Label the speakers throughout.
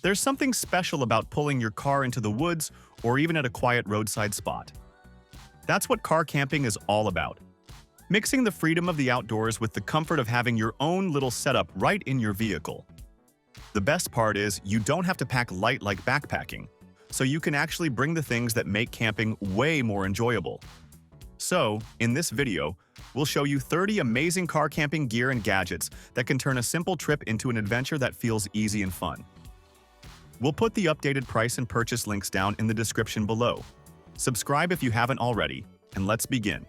Speaker 1: There's something special about pulling your car into the woods or even at a quiet roadside spot. That's what car camping is all about. Mixing the freedom of the outdoors with the comfort of having your own little setup right in your vehicle. The best part is you don't have to pack light like backpacking, so you can actually bring the things that make camping way more enjoyable. So, in this video, we'll show you 30 amazing car camping gear and gadgets that can turn a simple trip into an adventure that feels easy and fun. We'll put the updated price and purchase links down in the description below. Subscribe if you haven't already, and let's begin.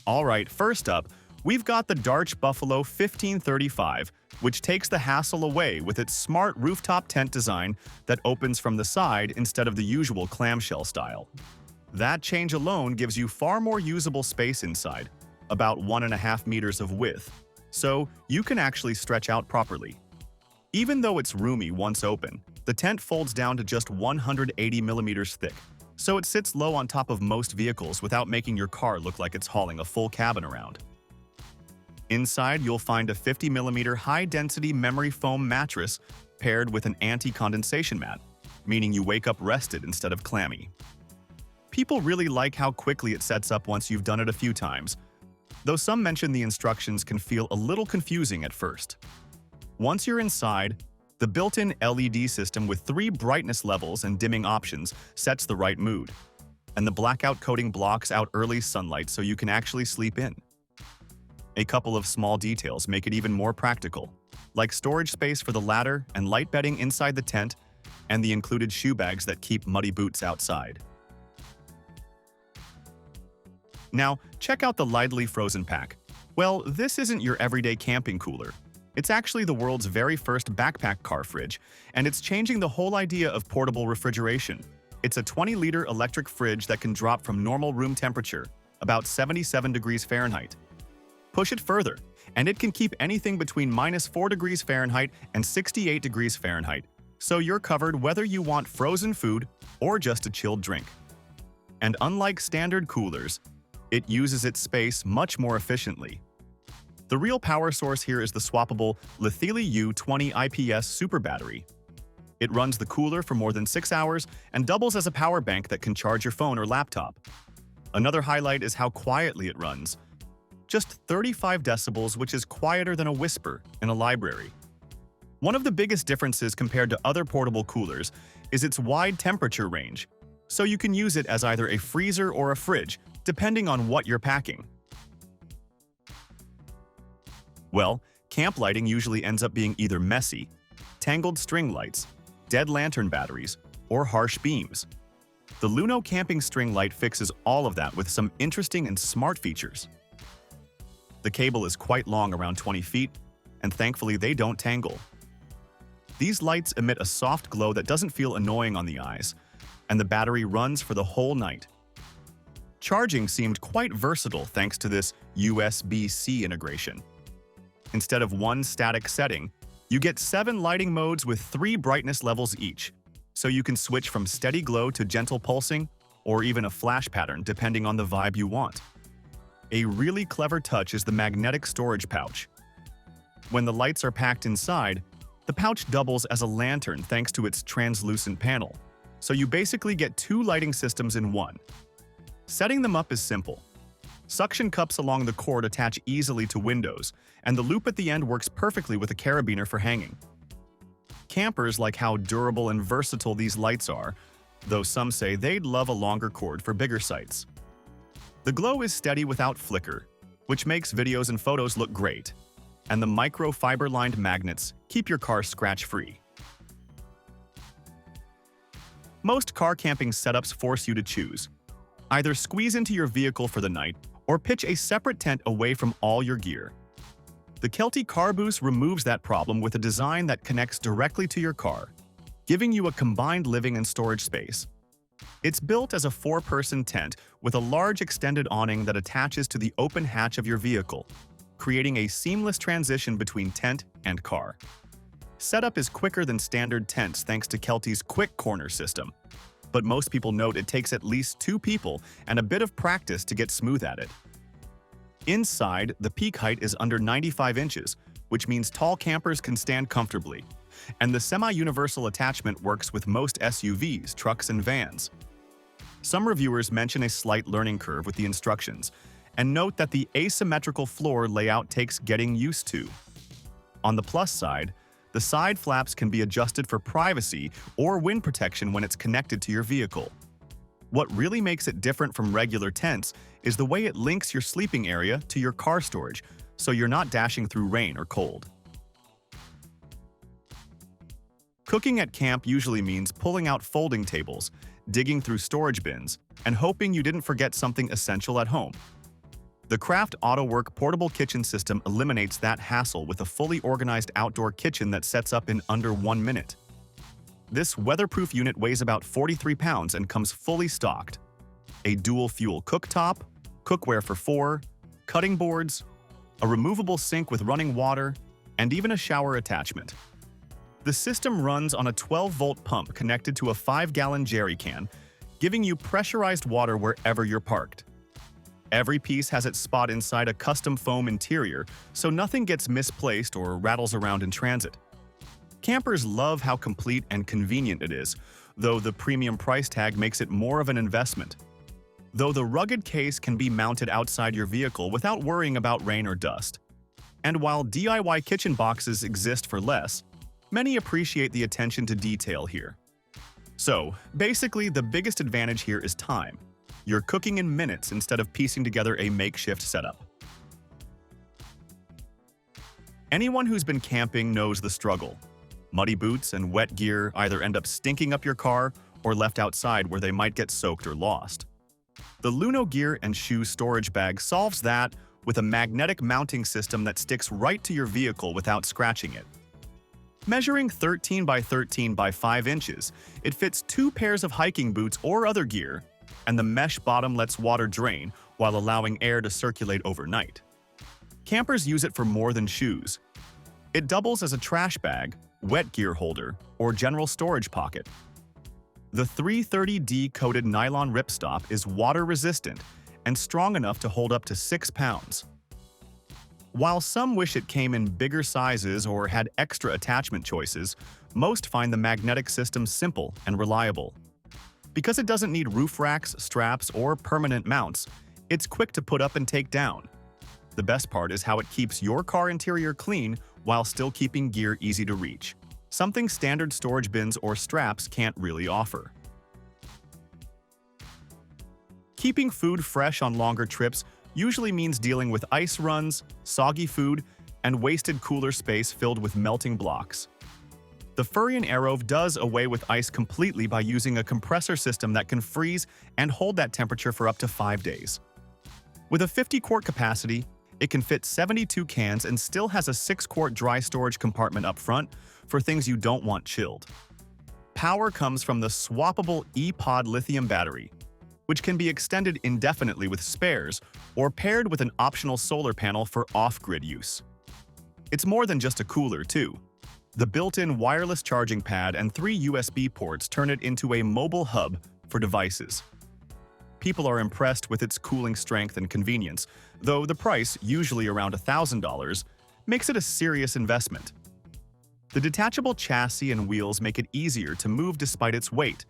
Speaker 1: Alright, first up, we've got the Darche Buffalo 1535, which takes the hassle away with its smart rooftop tent design that opens from the side instead of the usual clamshell style. That change alone gives you far more usable space inside, about 1.5 meters of width, so you can actually stretch out properly. Even though it's roomy once open, the tent folds down to just 180 millimeters thick, so it sits low on top of most vehicles without making your car look like it's hauling a full cabin around. Inside, you'll find a 50mm high-density memory foam mattress paired with an anti-condensation mat, meaning you wake up rested instead of clammy. People really like how quickly it sets up once you've done it a few times, though some mention the instructions can feel a little confusing at first. Once you're inside, the built-in LED system with 3 brightness levels and dimming options sets the right mood, and the blackout coating blocks out early sunlight so you can actually sleep in. A couple of small details make it even more practical, like storage space for the ladder and light bedding inside the tent, and the included shoe bags that keep muddy boots outside. Now, check out the Litheli Frozen Pack. Well, this isn't your everyday camping cooler. It's actually the world's very first backpack car fridge, and it's changing the whole idea of portable refrigeration. It's a 20-liter electric fridge that can drop from normal room temperature, about 77 degrees Fahrenheit. Push it further, and it can keep anything between -4 degrees Fahrenheit and 68 degrees Fahrenheit, so you're covered whether you want frozen food or just a chilled drink. And unlike standard coolers, it uses its space much more efficiently. The real power source here is the swappable Litheli U20 IPS super battery. It runs the cooler for more than 6 hours and doubles as a power bank that can charge your phone or laptop. Another highlight is how quietly it runs. Just 35 decibels, which is quieter than a whisper in a library. One of the biggest differences compared to other portable coolers is its wide temperature range, so you can use it as either a freezer or a fridge, depending on what you're packing. Well, camp lighting usually ends up being either messy, tangled string lights, dead lantern batteries, or harsh beams. The Luno Camping String Light fixes all of that with some interesting and smart features. The cable is quite long, around 20 feet, and thankfully they don't tangle. These lights emit a soft glow that doesn't feel annoying on the eyes, and the battery runs for the whole night. Charging seemed quite versatile thanks to this USB-C integration. Instead of one static setting, you get 7 lighting modes with 3 brightness levels each, so you can switch from steady glow to gentle pulsing or even a flash pattern depending on the vibe you want. A really clever touch is the magnetic storage pouch. When the lights are packed inside, the pouch doubles as a lantern thanks to its translucent panel, so you basically get 2 lighting systems in one. Setting them up is simple. Suction cups along the cord attach easily to windows, and the loop at the end works perfectly with a carabiner for hanging. Campers like how durable and versatile these lights are, though some say they'd love a longer cord for bigger sites. The glow is steady without flicker, which makes videos and photos look great, and the microfiber-lined magnets keep your car scratch-free. Most car camping setups force you to choose. Either squeeze into your vehicle for the night, or pitch a separate tent away from all your gear. The Kelty Carboose removes that problem with a design that connects directly to your car, giving you a combined living and storage space. It's built as a 4-person tent with a large extended awning that attaches to the open hatch of your vehicle, creating a seamless transition between tent and car. Setup is quicker than standard tents thanks to Kelty's quick corner system. but most people note it takes at least 2 people and a bit of practice to get smooth at it. Inside, the peak height is under 95 inches, which means tall campers can stand comfortably, and the semi-universal attachment works with most SUVs, trucks, and vans. Some reviewers mention a slight learning curve with the instructions, and note that the asymmetrical floor layout takes getting used to. On the plus side, the side flaps can be adjusted for privacy or wind protection when it's connected to your vehicle. What really makes it different from regular tents is the way it links your sleeping area to your car storage, so you're not dashing through rain or cold. Cooking at camp usually means pulling out folding tables, digging through storage bins, and hoping you didn't forget something essential at home. The Craft Autowork portable kitchen system eliminates that hassle with a fully organized outdoor kitchen that sets up in under 1 minute. This weatherproof unit weighs about 43 pounds and comes fully stocked. A dual-fuel cooktop, cookware for 4, cutting boards, a removable sink with running water, and even a shower attachment. The system runs on a 12-volt pump connected to a 5-gallon jerry can, giving you pressurized water wherever you're parked. Every piece has its spot inside a custom foam interior, so nothing gets misplaced or rattles around in transit. Campers love how complete and convenient it is, though the premium price tag makes it more of an investment. Though the rugged case can be mounted outside your vehicle without worrying about rain or dust. And while DIY kitchen boxes exist for less, many appreciate the attention to detail here. So, basically, the biggest advantage here is time. You're cooking in minutes instead of piecing together a makeshift setup. Anyone who's been camping knows the struggle. Muddy boots and wet gear either end up stinking up your car or left outside where they might get soaked or lost. The Luno gear and shoe storage bag solves that with a magnetic mounting system that sticks right to your vehicle without scratching it. Measuring 13 by 13 by 5 inches, it fits 2 pairs of hiking boots or other gear, and the mesh bottom lets water drain while allowing air to circulate overnight. Campers use it for more than shoes. It doubles as a trash bag, wet gear holder, or general storage pocket. The 330D coated nylon ripstop is water-resistant and strong enough to hold up to 6 pounds. While some wish it came in bigger sizes or had extra attachment choices, most find the magnetic system simple and reliable. Because it doesn't need roof racks, straps, or permanent mounts, it's quick to put up and take down. The best part is how it keeps your car interior clean while still keeping gear easy to reach, something standard storage bins or straps can't really offer. Keeping food fresh on longer trips usually means dealing with ice runs, soggy food, and wasted cooler space filled with melting blocks. The Furrion Erove does away with ice completely by using a compressor system that can freeze and hold that temperature for up to 5 days. With a 50-quart capacity, it can fit 72 cans and still has a 6-quart dry storage compartment up front for things you don't want chilled. Power comes from the swappable ePod lithium battery, which can be extended indefinitely with spares or paired with an optional solar panel for off-grid use. It's more than just a cooler, too. The built-in wireless charging pad and 3 USB ports turn it into a mobile hub for devices. People are impressed with its cooling strength and convenience, though the price, usually around $1,000, makes it a serious investment. The detachable chassis and wheels make it easier to move despite its weight,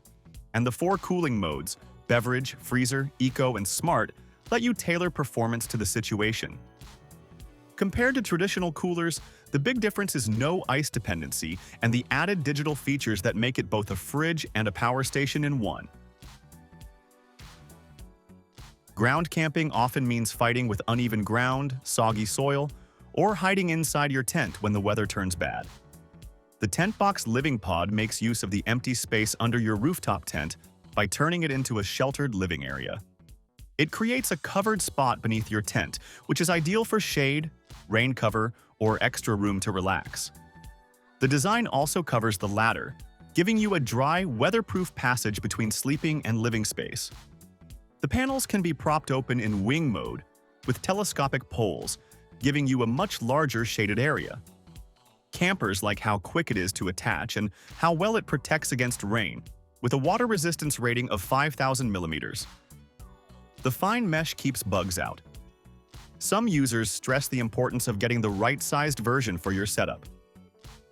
Speaker 1: and the 4 cooling modes, beverage, freezer, eco, and smart, let you tailor performance to the situation. Compared to traditional coolers, the big difference is no ice dependency and the added digital features that make it both a fridge and a power station in one. Ground camping often means fighting with uneven ground, soggy soil, or hiding inside your tent when the weather turns bad. The TentBox Living Pod makes use of the empty space under your rooftop tent by turning it into a sheltered living area. It creates a covered spot beneath your tent, which is ideal for shade, rain cover, or extra room to relax. The design also covers the ladder, giving you a dry, weatherproof passage between sleeping and living space. The panels can be propped open in wing mode with telescopic poles, giving you a much larger shaded area. Campers like how quick it is to attach and how well it protects against rain, with a water resistance rating of 5,000 millimeters. The fine mesh keeps bugs out. Some users stress the importance of getting the right-sized version for your setup.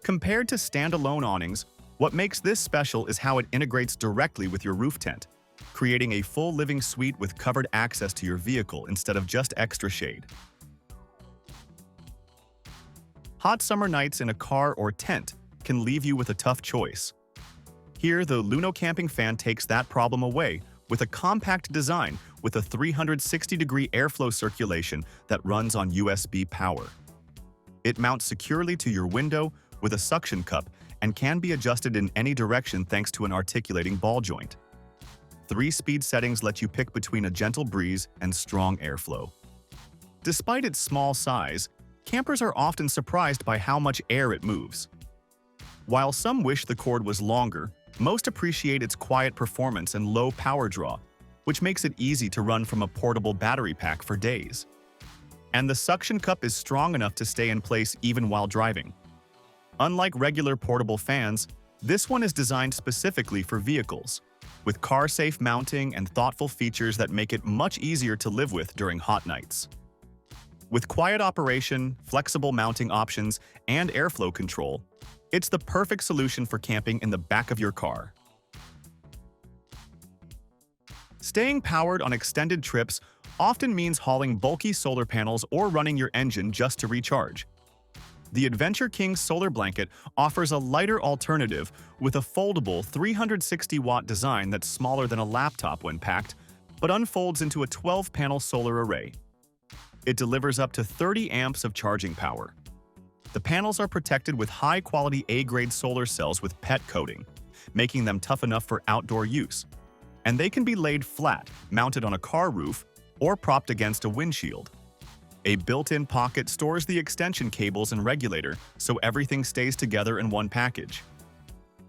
Speaker 1: Compared to standalone awnings, what makes this special is how it integrates directly with your roof tent, creating a full living suite with covered access to your vehicle instead of just extra shade. Hot summer nights in a car or tent can leave you with a tough choice. Here, the Luno Camping Fan takes that problem away with a compact design with a 360-degree airflow circulation that runs on USB power. It mounts securely to your window with a suction cup and can be adjusted in any direction thanks to an articulating ball joint. 3-speed settings let you pick between a gentle breeze and strong airflow. Despite its small size, campers are often surprised by how much air it moves. While some wish the cord was longer, most appreciate its quiet performance and low power draw, which makes it easy to run from a portable battery pack for days. And the suction cup is strong enough to stay in place even while driving. Unlike regular portable fans, this one is designed specifically for vehicles, with car-safe mounting and thoughtful features that make it much easier to live with during hot nights. With quiet operation, flexible mounting options, and airflow control, it's the perfect solution for camping in the back of your car. Staying powered on extended trips often means hauling bulky solar panels or running your engine just to recharge. The Adventure King solar blanket offers a lighter alternative with a foldable 360-watt design that's smaller than a laptop when packed, but unfolds into a 12-panel solar array. It delivers up to 30 amps of charging power. The panels are protected with high-quality A-grade solar cells with PET coating, making them tough enough for outdoor use. And they can be laid flat, mounted on a car roof, or propped against a windshield. A built-in pocket stores the extension cables and regulator, so everything stays together in one package.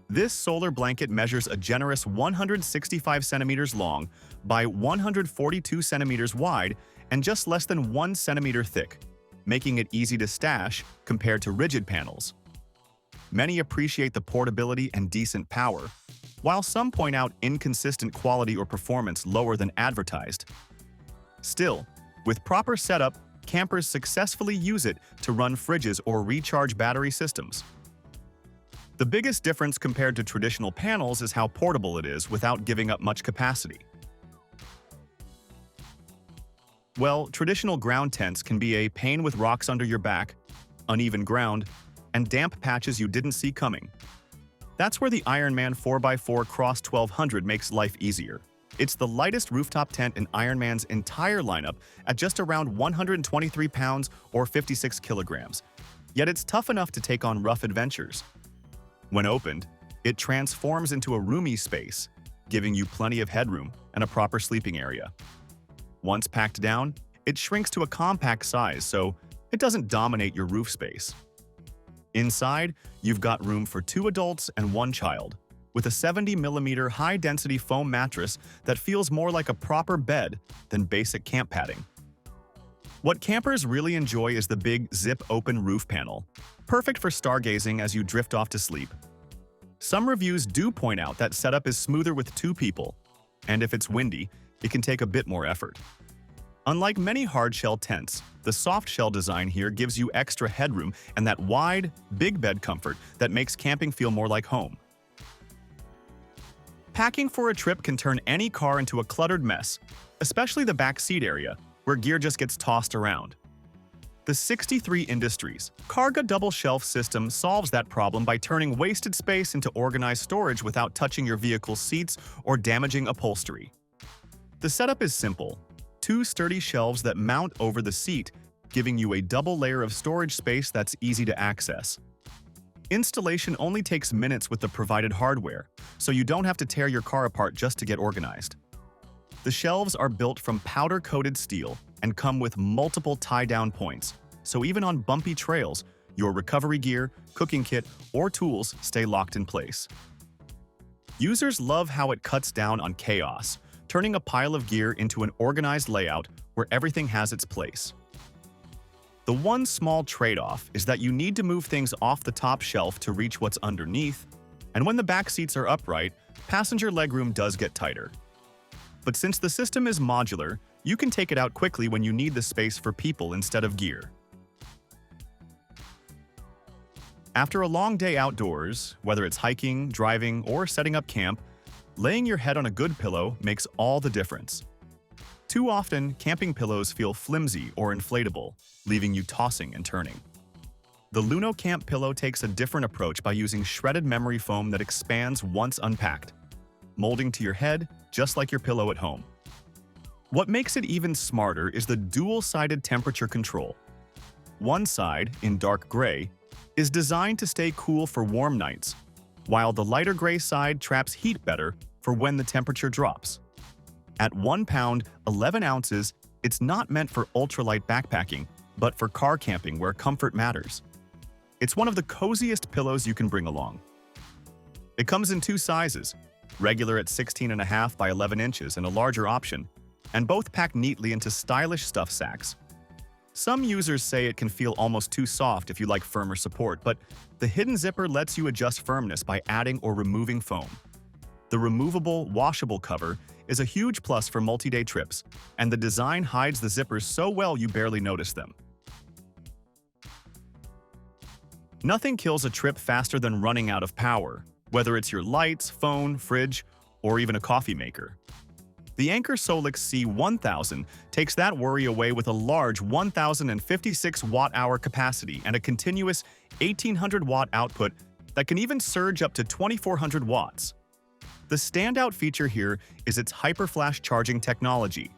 Speaker 1: This solar blanket measures a generous 165 centimeters long by 142 centimeters wide and just less than 1 centimeter thick, making it easy to stash compared to rigid panels. Many appreciate the portability and decent power, while some point out inconsistent quality or performance lower than advertised. Still, with proper setup, campers successfully use it to run fridges or recharge battery systems. The biggest difference compared to traditional panels is how portable it is without giving up much capacity. Well, traditional ground tents can be a pain with rocks under your back, uneven ground, and damp patches you didn't see coming. That's where the Ironman 4x4 Cross 1200 makes life easier. It's the lightest rooftop tent in Ironman's entire lineup at just around 123 pounds or 56 kilograms, yet it's tough enough to take on rough adventures. When opened, it transforms into a roomy space, giving you plenty of headroom and a proper sleeping area. Once packed down, it shrinks to a compact size so it doesn't dominate your roof space. Inside, you've got room for 2 adults and 1 child, with a 70mm high-density foam mattress that feels more like a proper bed than basic camp padding. What campers really enjoy is the big zip-open roof panel, perfect for stargazing as you drift off to sleep. Some reviews do point out that setup is smoother with 2 people, and if it's windy, it can take a bit more effort. Unlike many hard-shell tents, the soft-shell design here gives you extra headroom and that wide, big bed comfort that makes camping feel more like home. Packing for a trip can turn any car into a cluttered mess, especially the back seat area, where gear just gets tossed around. The 63 Industries Karga double-shelf system solves that problem by turning wasted space into organized storage without touching your vehicle's seats or damaging upholstery. The setup is simple: 2 sturdy shelves that mount over the seat, giving you a double layer of storage space that's easy to access. Installation only takes minutes with the provided hardware, so you don't have to tear your car apart just to get organized. The shelves are built from powder-coated steel and come with multiple tie-down points, so even on bumpy trails, your recovery gear, cooking kit, or tools stay locked in place. Users love how it cuts down on chaos, turning a pile of gear into an organized layout where everything has its place. The one small trade-off is that you need to move things off the top shelf to reach what's underneath, and when the back seats are upright, passenger legroom does get tighter. But since the system is modular, you can take it out quickly when you need the space for people instead of gear. After a long day outdoors, whether it's hiking, driving, or setting up camp, laying your head on a good pillow makes all the difference. Too often, camping pillows feel flimsy or inflatable, leaving you tossing and turning. The Luno Camp Pillow takes a different approach by using shredded memory foam that expands once unpacked, molding to your head just like your pillow at home. What makes it even smarter is the dual-sided temperature control. One side, in dark gray, is designed to stay cool for warm nights, while the lighter gray side traps heat better for when the temperature drops. At 1 pound, 11 ounces, it's not meant for ultralight backpacking, but for car camping where comfort matters. It's one of the coziest pillows you can bring along. It comes in 2 sizes, regular at 16.5 by 11 inches and a larger option, and both pack neatly into stylish stuff sacks. Some users say it can feel almost too soft if you like firmer support, but the hidden zipper lets you adjust firmness by adding or removing foam. The removable, washable cover is a huge plus for multi-day trips, and the design hides the zippers so well you barely notice them. Nothing kills a trip faster than running out of power, whether it's your lights, phone, fridge, or even a coffee maker. The Anker SOLIX C1000 takes that worry away with a large 1,056 watt-hour capacity and a continuous 1,800 watt output that can even surge up to 2,400 watts. The standout feature here is its hyperflash charging technology.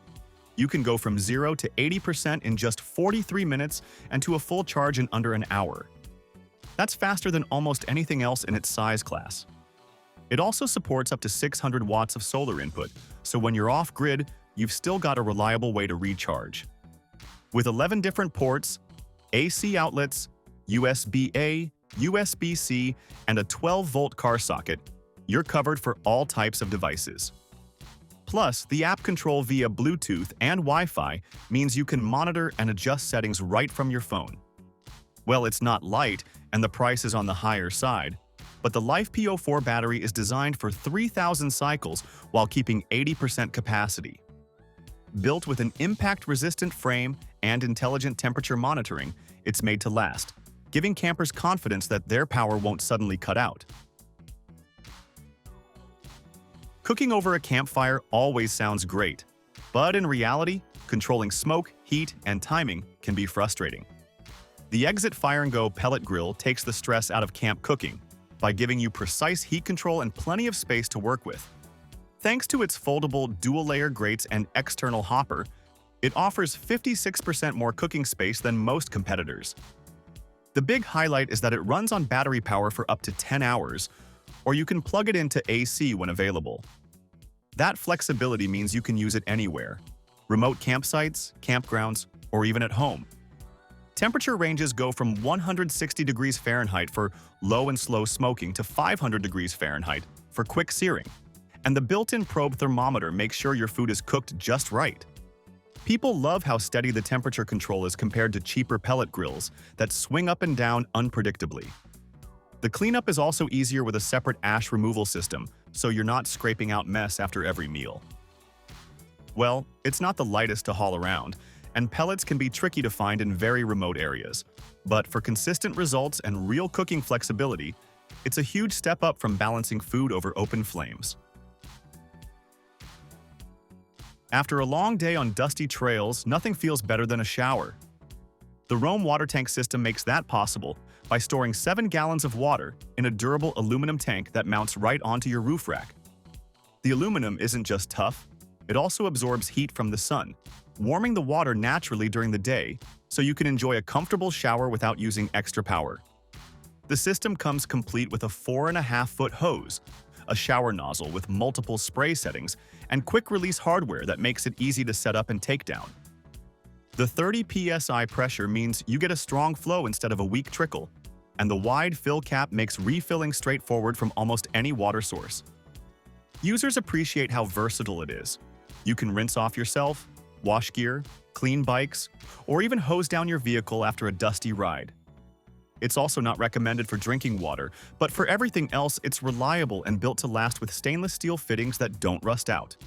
Speaker 1: You can go from 0 to 80% in just 43 minutes and to a full charge in under an hour. That's faster than almost anything else in its size class. It also supports up to 600 watts of solar input, so when you're off-grid, you've still got a reliable way to recharge. With 11 different ports, AC outlets, USB-A, USB-C, and a 12-volt car socket, you're covered for all types of devices. Plus, the app control via Bluetooth and Wi-Fi means you can monitor and adjust settings right from your phone. Well, it's not light, and the price is on the higher side, but the LiFePO4 battery is designed for 3,000 cycles while keeping 80% capacity. Built with an impact-resistant frame and intelligent temperature monitoring, it's made to last, giving campers confidence that their power won't suddenly cut out. Cooking over a campfire always sounds great, but in reality, controlling smoke, heat, and timing can be frustrating. The Exit Fire & Go pellet grill takes the stress out of camp cooking by giving you precise heat control and plenty of space to work with. Thanks to its foldable dual-layer grates and external hopper, it offers 56% more cooking space than most competitors. The big highlight is that it runs on battery power for up to 10 hours, or you can plug it into AC when available. That flexibility means you can use it anywhere: remote campsites, campgrounds, or even at home. Temperature ranges go from 160 degrees Fahrenheit for low and slow smoking to 500 degrees Fahrenheit for quick searing. And the built-in probe thermometer makes sure your food is cooked just right. People love how steady the temperature control is compared to cheaper pellet grills that swing up and down unpredictably. The cleanup is also easier with a separate ash removal system, so you're not scraping out mess after every meal. Well, it's not the lightest to haul around, and pellets can be tricky to find in very remote areas. But for consistent results and real cooking flexibility, it's a huge step up from balancing food over open flames. After a long day on dusty trails, nothing feels better than a shower. The Roam water tank system makes that possible by storing 7 gallons of water in a durable aluminum tank that mounts right onto your roof rack. The aluminum isn't just tough, it also absorbs heat from the sun, warming the water naturally during the day so you can enjoy a comfortable shower without using extra power. The system comes complete with a 4.5-foot hose, a shower nozzle with multiple spray settings, and quick-release hardware that makes it easy to set up and take down. The 30 psi pressure means you get a strong flow instead of a weak trickle, and the wide fill cap makes refilling straightforward from almost any water source. Users appreciate how versatile it is. You can rinse off yourself, wash gear, clean bikes, or even hose down your vehicle after a dusty ride. It's also not recommended for drinking water, but for everything else, it's reliable and built to last with stainless steel fittings that don't rust out.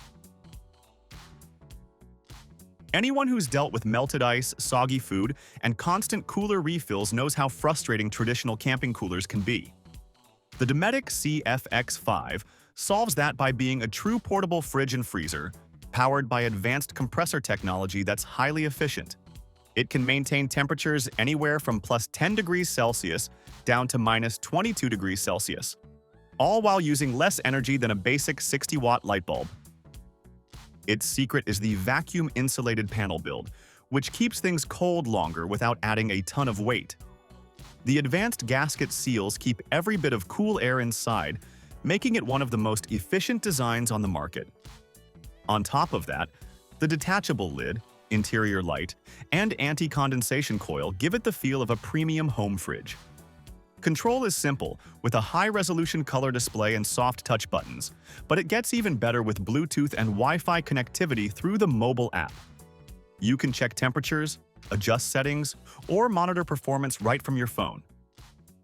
Speaker 1: Anyone who's dealt with melted ice, soggy food, and constant cooler refills knows how frustrating traditional camping coolers can be. The DOMETIC CFX5 solves that by being a true portable fridge and freezer, powered by advanced compressor technology that's highly efficient. It can maintain temperatures anywhere from +10 degrees Celsius down to -22 degrees Celsius, all while using less energy than a basic 60-watt light bulb. Its secret is the vacuum-insulated panel build, which keeps things cold longer without adding a ton of weight. The advanced gasket seals keep every bit of cool air inside, making it one of the most efficient designs on the market. On top of that, the detachable lid, interior light, and anti-condensation coil give it the feel of a premium home fridge. Control is simple, with a high-resolution color display and soft touch buttons, but it gets even better with Bluetooth and Wi-Fi connectivity through the mobile app. You can check temperatures, adjust settings, or monitor performance right from your phone.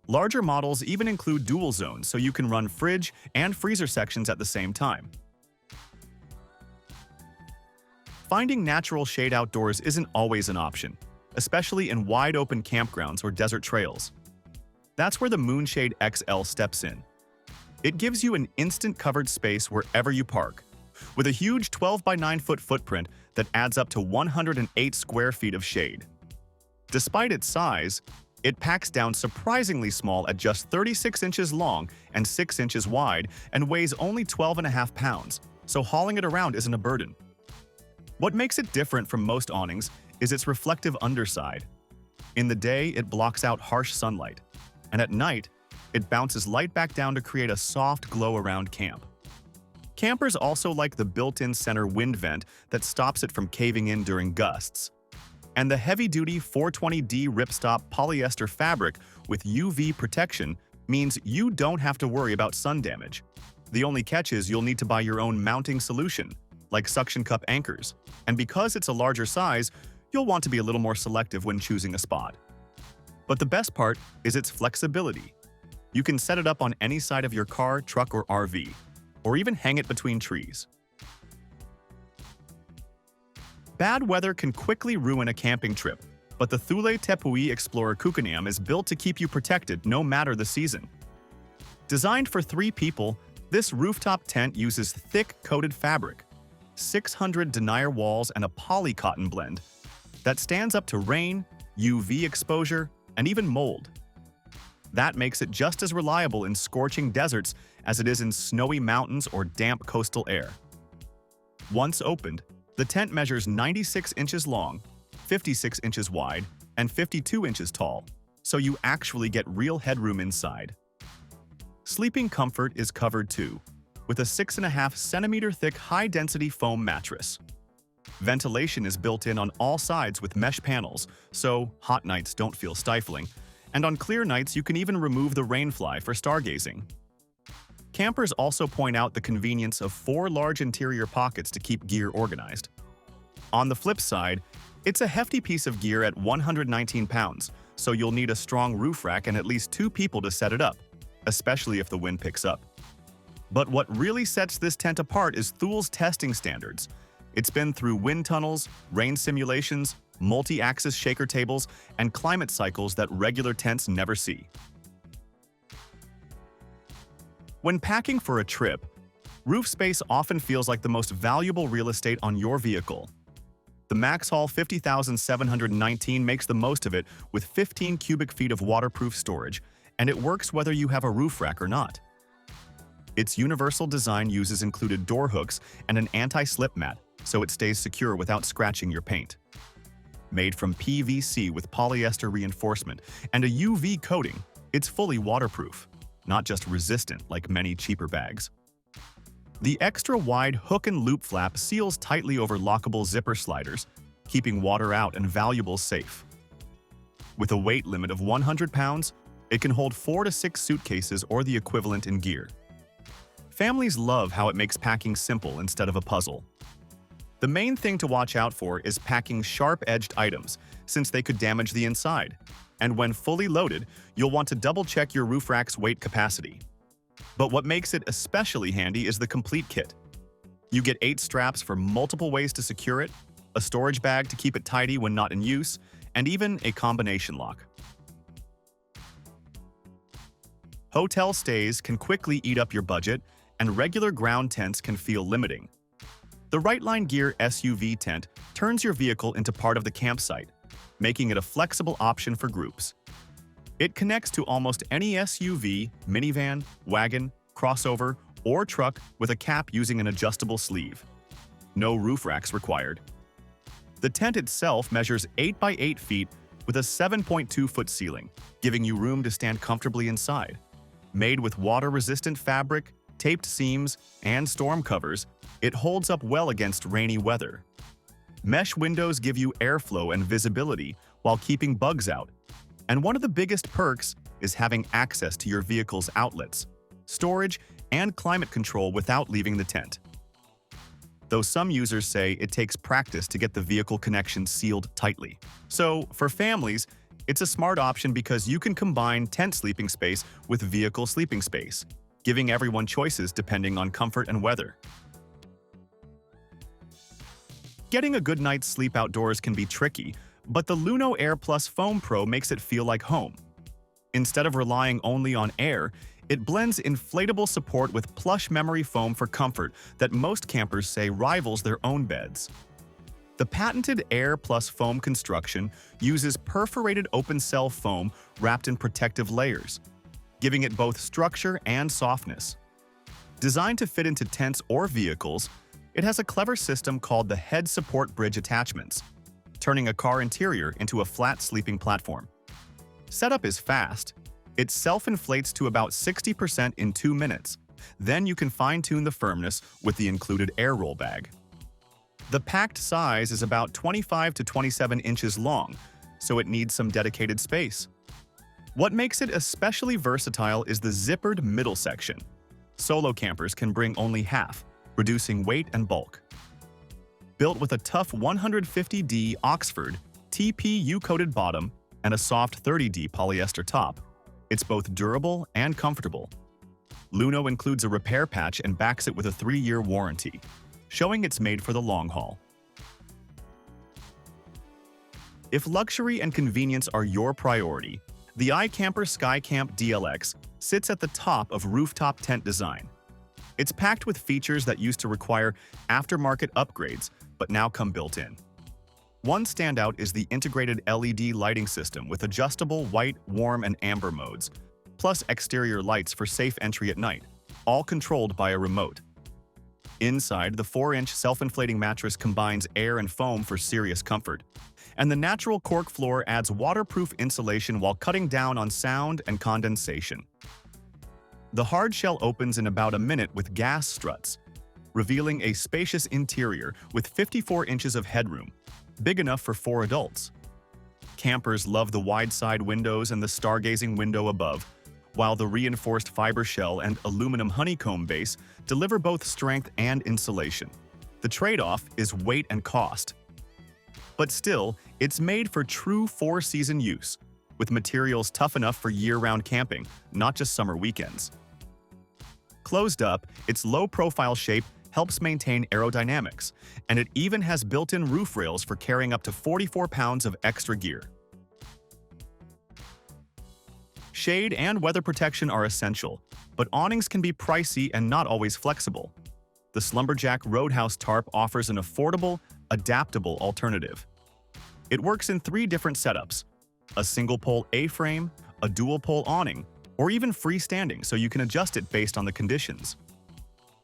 Speaker 1: Larger models even include dual zones, so you can run fridge and freezer sections at the same time. Finding natural shade outdoors isn't always an option, especially in wide-open campgrounds or desert trails. That's where the MoonShade XL steps in. It gives you an instant covered space wherever you park, with a huge 12 by 9 foot footprint that adds up to 108 square feet of shade. Despite its size, it packs down surprisingly small at just 36 inches long and 6 inches wide and weighs only 12.5 pounds, so hauling it around isn't a burden. What makes it different from most awnings is its reflective underside. In the day, it blocks out harsh sunlight, and at night, it bounces light back down to create a soft glow around camp. Campers also like the built-in center wind vent that stops it from caving in during gusts. And the heavy-duty 420D ripstop polyester fabric with UV protection means you don't have to worry about sun damage. The only catch is you'll need to buy your own mounting solution, like suction cup anchors, and because it's a larger size, you'll want to be a little more selective when choosing a spot. But the best part is its flexibility. You can set it up on any side of your car, truck, or RV, or even hang it between trees. Bad weather can quickly ruin a camping trip, but the Thule Tepui Explorer Kukenam is built to keep you protected no matter the season. Designed for 3 people, this rooftop tent uses thick coated fabric, 600 denier walls, and a poly cotton blend that stands up to rain, UV exposure, and even mold. That makes it just as reliable in scorching deserts as it is in snowy mountains or damp coastal air. Once opened, the tent measures 96 inches long, 56 inches wide, and 52 inches tall, so you actually get real headroom inside. Sleeping comfort is covered too, with a 6.5 centimeter thick high-density foam mattress. Ventilation is built in on all sides with mesh panels, so hot nights don't feel stifling, and on clear nights you can even remove the rainfly for stargazing. Campers also point out the convenience of 4 large interior pockets to keep gear organized. On the flip side, it's a hefty piece of gear at 119 pounds, so you'll need a strong roof rack and at least 2 people to set it up, especially if the wind picks up. But what really sets this tent apart is Thule's testing standards. It's been through wind tunnels, rain simulations, multi-axis shaker tables, and climate cycles that regular tents never see. When packing for a trip, roof space often feels like the most valuable real estate on your vehicle. The MaxxHaul 50719 makes the most of it with 15 cubic feet of waterproof storage, and it works whether you have a roof rack or not. Its universal design uses included door hooks and an anti-slip mat, so it stays secure without scratching your paint. Made from PVC with polyester reinforcement and a UV coating, it's fully waterproof, not just resistant like many cheaper bags. The extra-wide hook and loop flap seals tightly over lockable zipper sliders, keeping water out and valuables safe. With a weight limit of 100 pounds, it can hold 4 to 6 suitcases or the equivalent in gear. Families love how it makes packing simple instead of a puzzle. The main thing to watch out for is packing sharp-edged items, since they could damage the inside. And when fully loaded, you'll want to double-check your roof rack's weight capacity. But what makes it especially handy is the complete kit. You get 8 straps for multiple ways to secure it, a storage bag to keep it tidy when not in use, and even a combination lock. Hotel stays can quickly eat up your budget, and regular ground tents can feel limiting. The Rightline Gear SUV tent turns your vehicle into part of the campsite, making it a flexible option for groups. It connects to almost any SUV, minivan, wagon, crossover, or truck with a cap using an adjustable sleeve. No roof racks required. The tent itself measures 8 by 8 feet with a 7.2-foot ceiling, giving you room to stand comfortably inside. Made with water-resistant fabric, taped seams, and storm covers, it holds up well against rainy weather. Mesh windows give you airflow and visibility while keeping bugs out. And one of the biggest perks is having access to your vehicle's outlets, storage, and climate control without leaving the tent. Though some users say it takes practice to get the vehicle connection sealed tightly. So, for families, it's a smart option because you can combine tent sleeping space with vehicle sleeping space, giving everyone choices depending on comfort and weather. Getting a good night's sleep outdoors can be tricky, but the Luno AIR+FOAM PRO makes it feel like home. Instead of relying only on air, it blends inflatable support with plush memory foam for comfort that most campers say rivals their own beds. The patented AIR+FOAM construction uses perforated open-cell foam wrapped in protective layers, giving it both structure and softness. Designed to fit into tents or vehicles, it has a clever system called the Head Support Bridge Attachments, turning a car interior into a flat sleeping platform. Setup is fast. It self-inflates to about 60% in 2 minutes. Then you can fine-tune the firmness with the included air roll bag. The packed size is about 25 to 27 inches long, so it needs some dedicated space. What makes it especially versatile is the zippered middle section. Solo campers can bring only half, reducing weight and bulk. Built with a tough 150D Oxford TPU-coated bottom and a soft 30D polyester top, it's both durable and comfortable. Luno includes a repair patch and backs it with a 3-year warranty, showing it's made for the long haul. If luxury and convenience are your priority, the iKamper Skycamp DLX sits at the top of rooftop tent design. It's packed with features that used to require aftermarket upgrades, but now come built in. One standout is the integrated LED lighting system with adjustable white, warm, and amber modes, plus exterior lights for safe entry at night, all controlled by a remote. Inside, the 4-inch self-inflating mattress combines air and foam for serious comfort, and the natural cork floor adds waterproof insulation while cutting down on sound and condensation. The hard shell opens in about a minute with gas struts, revealing a spacious interior with 54 inches of headroom, big enough for 4 adults. Campers love the wide side windows and the stargazing window above, while the reinforced fiber shell and aluminum honeycomb base deliver both strength and insulation. The trade-off is weight and cost. But still, it's made for true 4-season use, with materials tough enough for year-round camping, not just summer weekends. Closed up, its low-profile shape helps maintain aerodynamics, and it even has built-in roof rails for carrying up to 44 pounds of extra gear. Shade and weather protection are essential, but awnings can be pricey and not always flexible. The Slumberjack Roadhouse Tarp offers an affordable, adaptable alternative. It works in 3 different setups: a single-pole A-frame, a dual-pole awning, or even freestanding, so you can adjust it based on the conditions.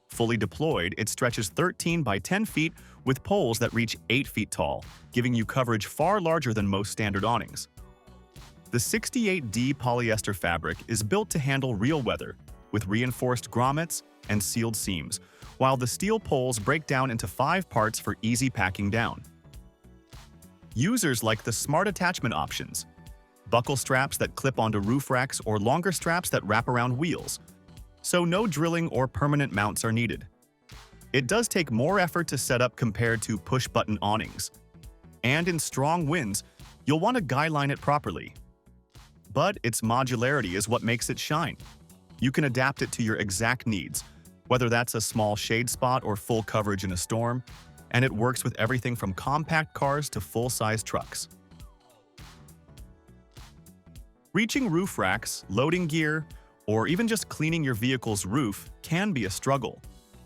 Speaker 1: Fully deployed, it stretches 13 by 10 feet with poles that reach 8 feet tall, giving you coverage far larger than most standard awnings. The 68D polyester fabric is built to handle real weather, with reinforced grommets and sealed seams, while the steel poles break down into 5 parts for easy packing down. Users like the smart attachment options: buckle straps that clip onto roof racks or longer straps that wrap around wheels, so no drilling or permanent mounts are needed. It does take more effort to set up compared to push-button awnings. And in strong winds, you'll want to guy line it properly. but its modularity is what makes it shine. You can adapt it to your exact needs, whether that's a small shade spot or full coverage in a storm, and it works with everything from compact cars to full-size trucks. Reaching roof racks, loading gear, or even just cleaning your vehicle's roof can be a struggle,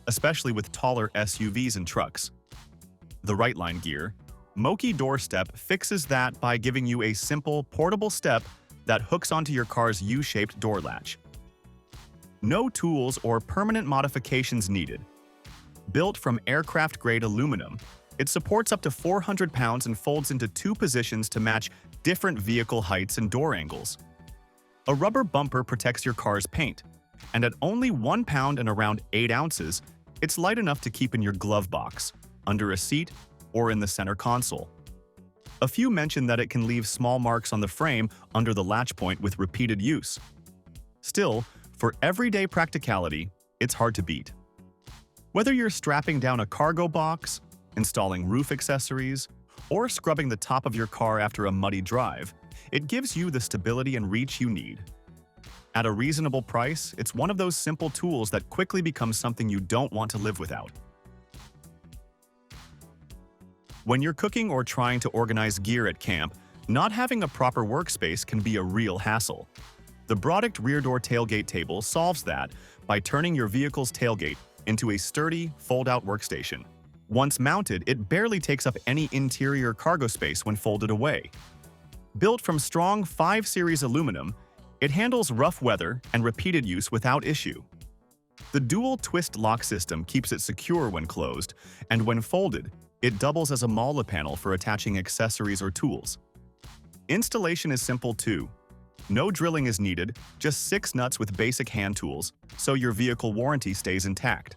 Speaker 1: especially with taller SUVs and trucks. The Rightline gear, Moki Doorstep fixes that by giving you a simple, portable step that hooks onto your car's U-shaped door latch. No tools or permanent modifications needed. Built from aircraft-grade aluminum, it supports up to 400 pounds and folds into 2 positions to match different vehicle heights and door angles. A rubber bumper protects your car's paint, and at only 1 pound and around 8 ounces, it's light enough to keep in your glove box, under a seat, or in the center console. A few mention that it can leave small marks on the frame under the latch point with repeated use. Still, for everyday practicality, it's hard to beat. Whether you're strapping down a cargo box, installing roof accessories, or scrubbing the top of your car after a muddy drive, it gives you the stability and reach you need. At a reasonable price, it's one of those simple tools that quickly becomes something you don't want to live without. When you're cooking or trying to organize gear at camp, not having a proper workspace can be a real hassle. The Broaddict rear door tailgate table solves that by turning your vehicle's tailgate into a sturdy, fold-out workstation. Once mounted, it barely takes up any interior cargo space when folded away. Built from strong 5 Series aluminum, it handles rough weather and repeated use without issue. The dual twist lock system keeps it secure when closed, and when folded, it doubles as a MALA panel for attaching accessories or tools. Installation is simple too. No drilling is needed, just 6 nuts with basic hand tools, so your vehicle warranty stays intact.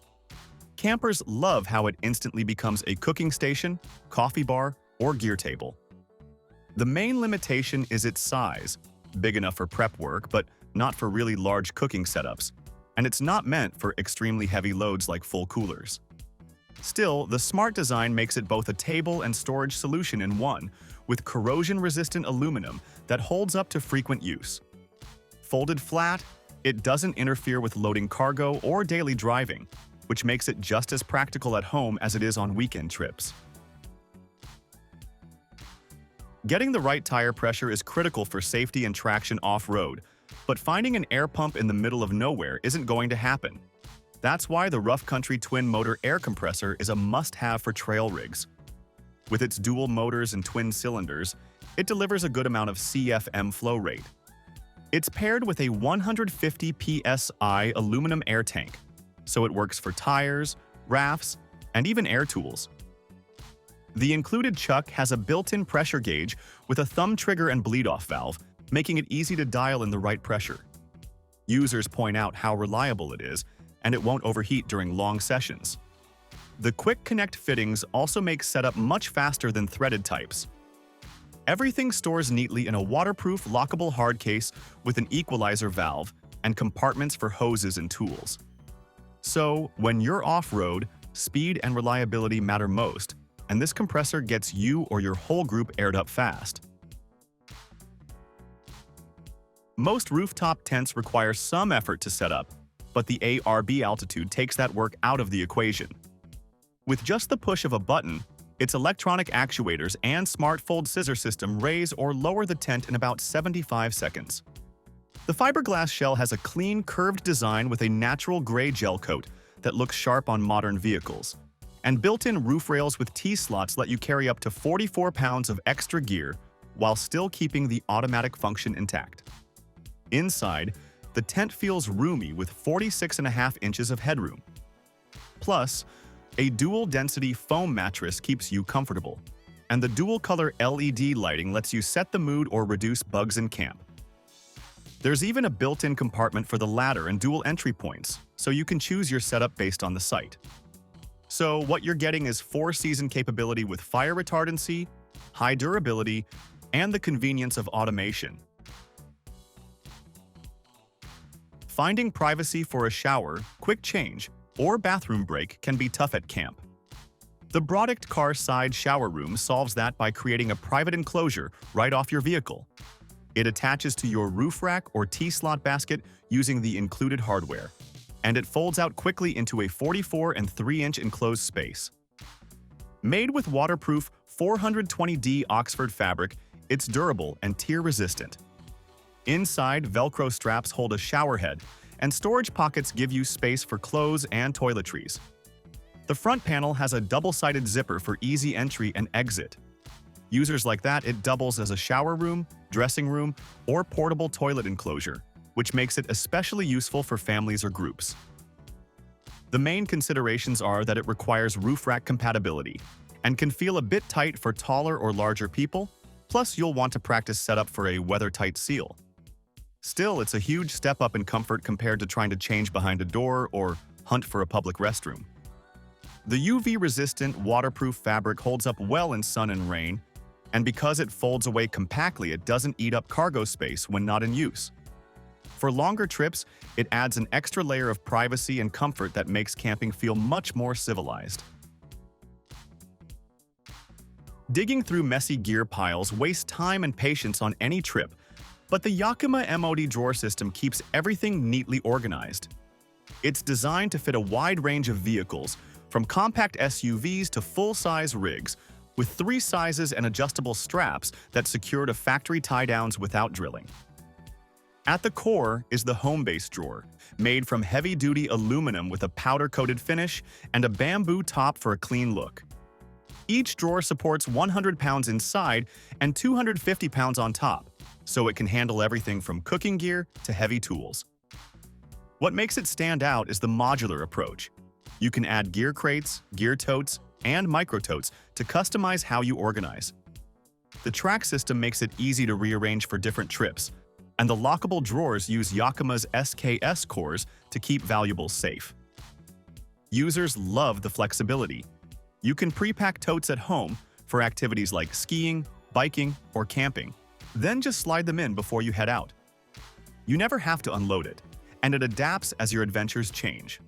Speaker 1: Campers love how it instantly becomes a cooking station, coffee bar, or gear table. The main limitation is its size, big enough for prep work but not for really large cooking setups, and it's not meant for extremely heavy loads like full coolers. Still, the smart design makes it both a table and storage solution in one, with corrosion-resistant aluminum that holds up to frequent use. Folded flat, it doesn't interfere with loading cargo or daily driving, which makes it just as practical at home as it is on weekend trips. Getting the right tire pressure is critical for safety and traction off-road, but finding an air pump in the middle of nowhere isn't going to happen. That's why the Rough Country twin-motor air compressor is a must-have for trail rigs. With its dual motors and twin cylinders, it delivers a good amount of CFM flow rate. It's paired with a 150 psi aluminum air tank, so it works for tires, rafts, and even air tools. The included chuck has a built-in pressure gauge with a thumb trigger and bleed-off valve, making it easy to dial in the right pressure. Users point out how reliable it is, and it won't overheat during long sessions. The quick connect fittings also make setup much faster than threaded types. Everything stores neatly in a waterproof, lockable hard case with an equalizer valve and compartments for hoses and tools. So, when you're off-road, speed and reliability matter most, and this compressor gets you or your whole group aired up fast. Most rooftop tents require some effort to set up, but the ARB altitude takes that work out of the equation. With just the push of a button, its electronic actuators and smart fold scissor system raise or lower the tent in about 75 seconds. The fiberglass shell has a clean, curved design with a natural gray gel coat that looks sharp on modern vehicles. And built-in roof rails with T-slots let you carry up to 44 pounds of extra gear while still keeping the automatic function intact. Inside, the tent feels roomy with 46.5 inches of headroom. Plus, a dual-density foam mattress keeps you comfortable, and the dual-color LED lighting lets you set the mood or reduce bugs in camp. There's even a built-in compartment for the ladder and dual entry points, so you can choose your setup based on the site. So what you're getting is 4-season capability with fire retardancy, high durability, and the convenience of automation. Finding privacy for a shower, quick change, or bathroom break can be tough at camp. The Broaddict car side shower room solves that by creating a private enclosure right off your vehicle. It attaches to your roof rack or T-slot basket using the included hardware, and it folds out quickly into a 44 and 3-inch enclosed space. Made with waterproof 420D Oxford fabric, it's durable and tear-resistant. Inside, Velcro straps hold a shower head, and storage pockets give you space for clothes and toiletries. The front panel has a double-sided zipper for easy entry and exit. Users like that, it doubles as a shower room, dressing room, or portable toilet enclosure, which makes it especially useful for families or groups. The main considerations are that it requires roof rack compatibility and can feel a bit tight for taller or larger people, plus you'll want to practice setup for a weather-tight seal. Still, it's a huge step up in comfort compared to trying to change behind a door or hunt for a public restroom. The UV-resistant, waterproof fabric holds up well in sun and rain, and because it folds away compactly, it doesn't eat up cargo space when not in use. For longer trips, it adds an extra layer of privacy and comfort that makes camping feel much more civilized. Digging through messy gear piles wastes time and patience on any trip, but the Yakima MOD drawer system keeps everything neatly organized. It's designed to fit a wide range of vehicles, from compact SUVs to full-size rigs, with 3 sizes and adjustable straps that secure to factory tie-downs without drilling. At the core is the home base drawer, made from heavy-duty aluminum with a powder-coated finish and a bamboo top for a clean look. Each drawer supports 100 pounds inside and 250 pounds on top, so it can handle everything from cooking gear to heavy tools. What makes it stand out is the modular approach. You can add gear crates, gear totes, and micro-totes to customize how you organize. The track system makes it easy to rearrange for different trips, and the lockable drawers use Yakima's SKS cores to keep valuables safe. Users love the flexibility. You can pre-pack totes at home for activities like skiing, biking, or camping, then just slide them in before you head out. You never have to unload it, and it adapts as your adventures change.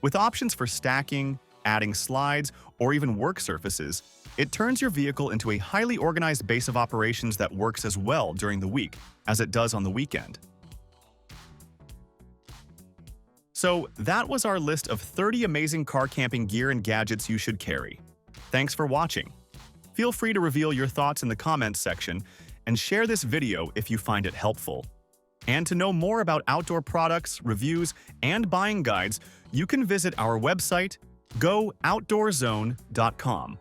Speaker 1: With options for stacking, adding slides, or even work surfaces, it turns your vehicle into a highly organized base of operations that works as well during the week as it does on the weekend. So that was our list of 30 amazing car camping gear and gadgets you should carry. Thanks for watching. Feel free to reveal your thoughts in the comments section and share this video if you find it helpful. And to know more about outdoor products, reviews, and buying guides, you can visit our website, GoOutdoorZone.com.